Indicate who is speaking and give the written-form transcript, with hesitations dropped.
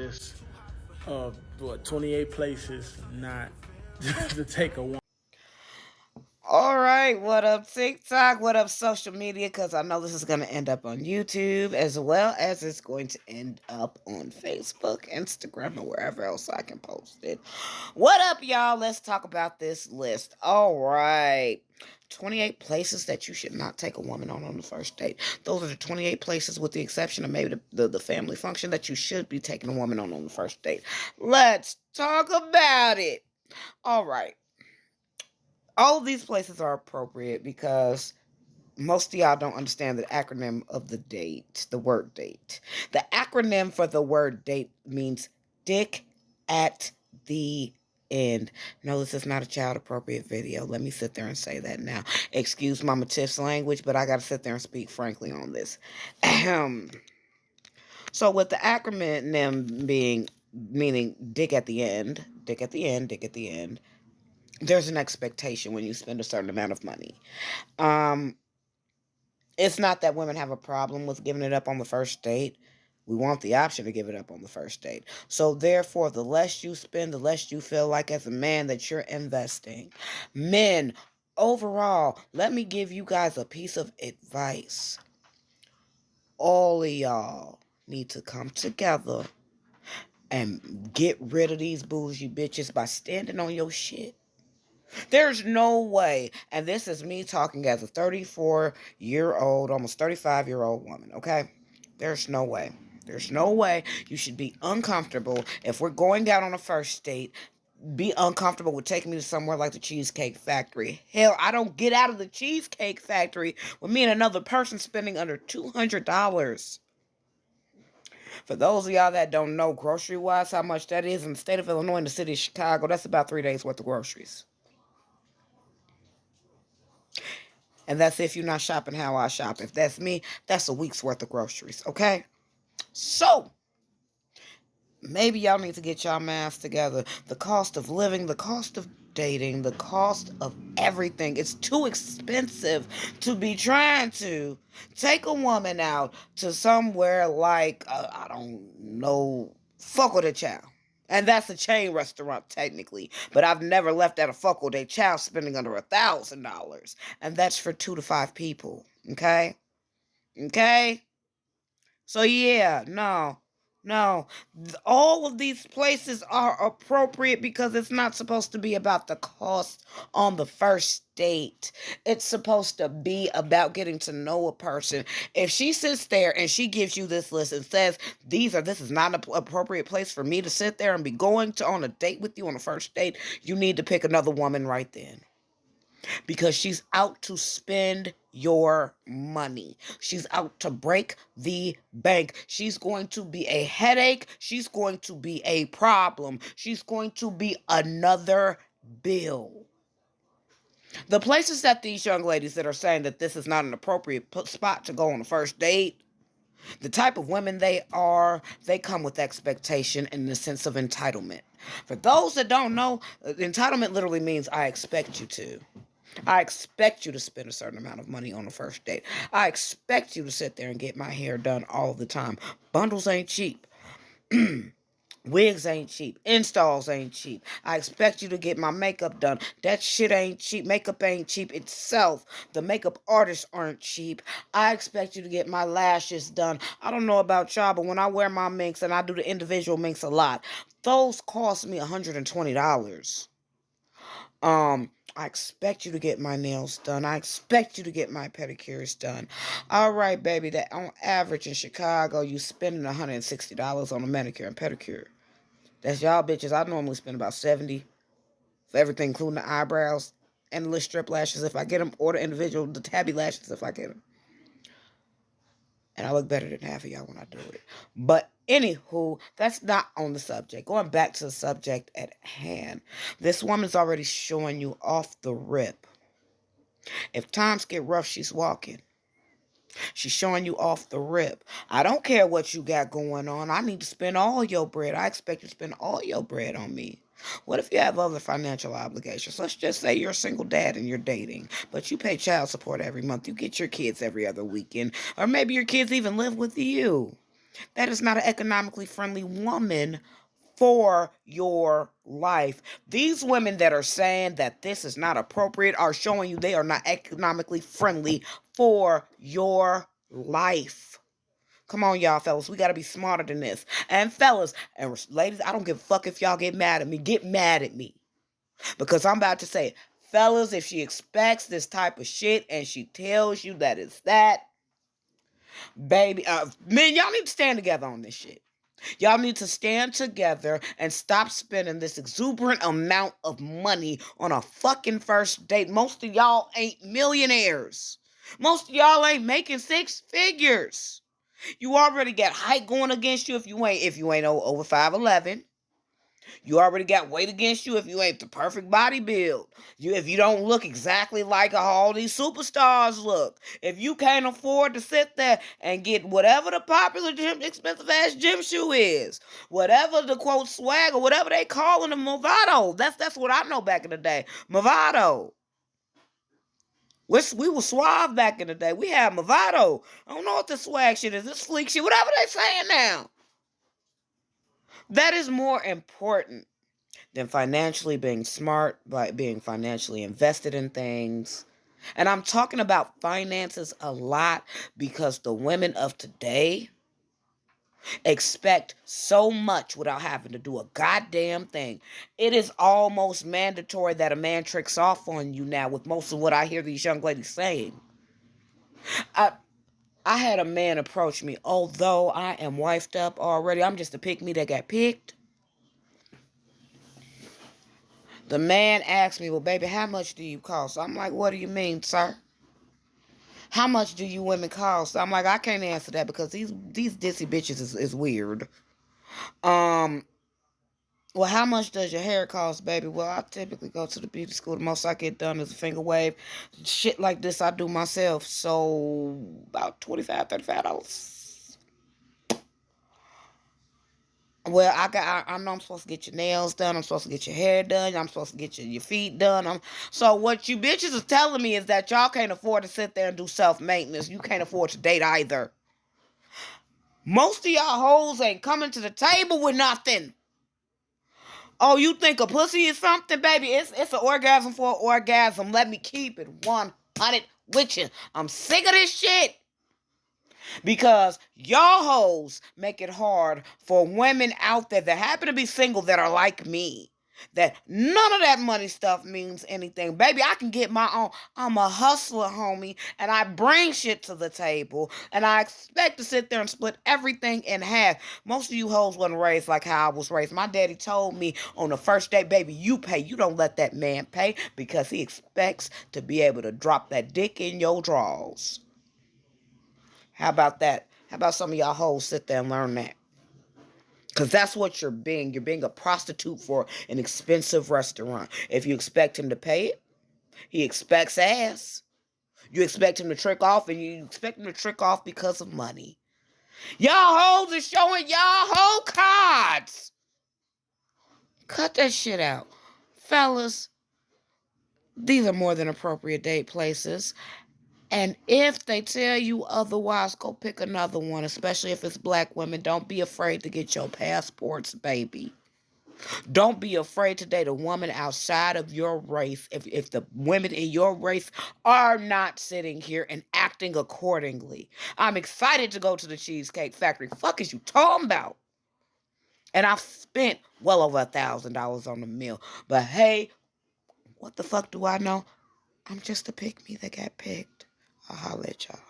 Speaker 1: this of 28 places not to take a one.
Speaker 2: All right, what up TikTok? What up social media? Because I know this is going to end up on YouTube as well as it's going to end up on Facebook, Instagram, or wherever else I can post it. What up, y'all? Let's talk about this list. All right. 28 places that you should not take a woman on the first date. Those are the 28 places, with the exception of maybe the family function, that you should be taking a woman on the first date. Let's talk about it. All right. All of these places are appropriate because most of y'all don't understand the acronym of the date, the word date. The acronym for the word date means dick at the end. No, this is not a child appropriate video. Let me sit there and say that now. Excuse Mama Tiff's language, but I got to sit there and speak frankly on this. So with the acronym being meaning dick at the end, dick at the end, dick at the end, there's an expectation when you spend a certain amount of money. Um, it's not that women have a problem with giving it up on the first date. We want the option to give it up on the first date. So therefore, the less you spend, the less you feel like as a man that you're investing. Men, overall, let me give you guys a piece of advice. All of y'all need to come together and get rid of these bougie bitches by standing on your shit. There's no way, and this is me talking as a 34-year-old, almost 35-year-old woman, okay? There's no way. There's no way you should be uncomfortable if we're going out on a first date. Be uncomfortable with taking me to somewhere like the Cheesecake Factory. Hell, I don't get out of the Cheesecake Factory with me and another person spending under $200. For those of y'all that don't know grocery-wise how much that is in the state of Illinois and the city of Chicago, that's about 3 days worth of groceries. And that's if you're not shopping how I shop. If that's me, that's a week's worth of groceries, okay? So, maybe y'all need to get y'all maths together. The cost of living, the cost of dating, the cost of everything. It's too expensive to be trying to take a woman out to somewhere like, I don't know, Fogo de Chao. And that's a chain restaurant, technically. But I've never left at a Fogo de Chao spending under $1,000. And that's for 2 to 5 people. Okay? Okay? So, yeah, no. No, all of these places are appropriate because it's not supposed to be about the cost on the first date. It's supposed to be about getting to know a person. If she sits there and she gives you this list and says, this is not an appropriate place for me to sit there and be going to on a date with you on a first date, you need to pick another woman right then. Because she's out to spend your money. She's out to break the bank. She's going to be a headache. She's going to be a problem. She's going to be another bill. The places that these young ladies that are saying that this is not an appropriate spot to go on a first date, the type of women they are, they come with expectation and the sense of entitlement. For those that don't know, entitlement literally means I expect you to. I expect you to spend a certain amount of money on the first date. I expect you to sit there and get my hair done all the time. Bundles ain't cheap. Wigs ain't cheap. Installs ain't cheap. I expect you to get my makeup done. That shit ain't cheap. Makeup ain't cheap itself. The makeup artists aren't cheap. I expect you to get my lashes done. I don't know about y'all, but when I wear my minks, and I do the individual minks a lot, those cost me $120. I expect you to get my nails done. I expect you to get my pedicures done. All right, baby, that on average in Chicago, you spending $160 on a manicure and pedicure. That's y'all bitches. I normally spend about $70 for everything, including the eyebrows and the little strip lashes if I get them, or the individual, the tabby lashes if I get them. And I look better than half of y'all when I do it. But anywho, that's not on the subject. Going back to the subject at hand. This woman's already showing you off the rip. If times get rough, she's walking. She's showing you off the rip. I don't care what you got going on. I need to spend all your bread. I expect you to spend all your bread on me. What if you have other financial obligations? Let's just say you're a single dad and you're dating, but you pay child support every month. You get your kids every other weekend. Or maybe your kids even live with you. That is not an economically friendly woman for your life. These women that are saying that this is not appropriate are showing you they are not economically friendly for your life. Come on, y'all, fellas. We got to be smarter than this. And fellas, and ladies, I don't give a fuck if y'all get mad at me. Get mad at me. Because I'm about to say, fellas, if she expects this type of shit and she tells you that it's that, baby, men, y'all need to stand together on this shit. Y'all need to stand together and stop spending this exuberant amount of money on a fucking first date. Most of y'all ain't millionaires. Most of y'all ain't making six figures. You already got height going against you if you ain't over 5'11". You already got weight against you if you ain't the perfect body build. If you don't look exactly like all these superstars look. If you can't afford to sit there and get whatever the popular expensive ass gym shoe is, whatever the quote swag or whatever they calling them, Movado. That's what I know back in the day. Movado. We were suave back in the day. We had Movado. I don't know what the swag shit is. This fleek shit, whatever they saying now. That is more important than financially being smart, by being financially invested in things. And I'm talking about finances a lot because the women of today expect so much without having to do a goddamn thing. It is almost mandatory that a man tricks off on you now with most of what I hear these young ladies saying. I had a man approach me, although I am wifed up already. I'm just a pick-me that got picked. The man asked me, well, baby, how much do you cost? I'm like, what do you mean, sir? How much do you women cost? I'm like, I can't answer that because these dissy bitches is weird. Well, how much does your hair cost, baby? Well, I typically go to the beauty school. The most I get done is a finger wave. Shit like this I do myself. So, about $25, $35. Well, I know I'm supposed to get your nails done. I'm supposed to get your hair done. I'm supposed to get your feet done. So what you bitches is telling me is that y'all can't afford to sit there and do self-maintenance. You can't afford to date either. Most of y'all hoes ain't coming to the table with nothing. Oh, you think a pussy is something, baby? It's an orgasm for an orgasm. Let me keep it 100 with you. I'm sick of this shit. Because y'all hoes make it hard for women out there that happen to be single that are like me. That none of that money stuff means anything. Baby, I can get my own. I'm a hustler, homie. And I bring shit to the table. And I expect to sit there and split everything in half. Most of you hoes wasn't raised like how I was raised. My daddy told me on the first day, baby, you pay. You don't let that man pay because he expects to be able to drop that dick in your drawers. How about that? How about some of y'all hoes sit there and learn that? Because that's what you're being. You're being a prostitute for an expensive restaurant. If you expect him to pay it, he expects ass. You expect him to trick off, and you expect him to trick off because of money. Y'all hoes is showing y'all whole cards. Cut that shit out. Fellas, these are more than appropriate date places. And if they tell you otherwise, go pick another one, especially if it's black women. Don't be afraid to get your passports, baby. Don't be afraid to date a woman outside of your race if the women in your race are not sitting here and acting accordingly. I'm excited to go to the Cheesecake Factory. Fuck is you talking about? And I've spent well over $1,000 on the meal. But hey, what the fuck do I know? I'm just a pick-me that got picked. I'll holler at y'all.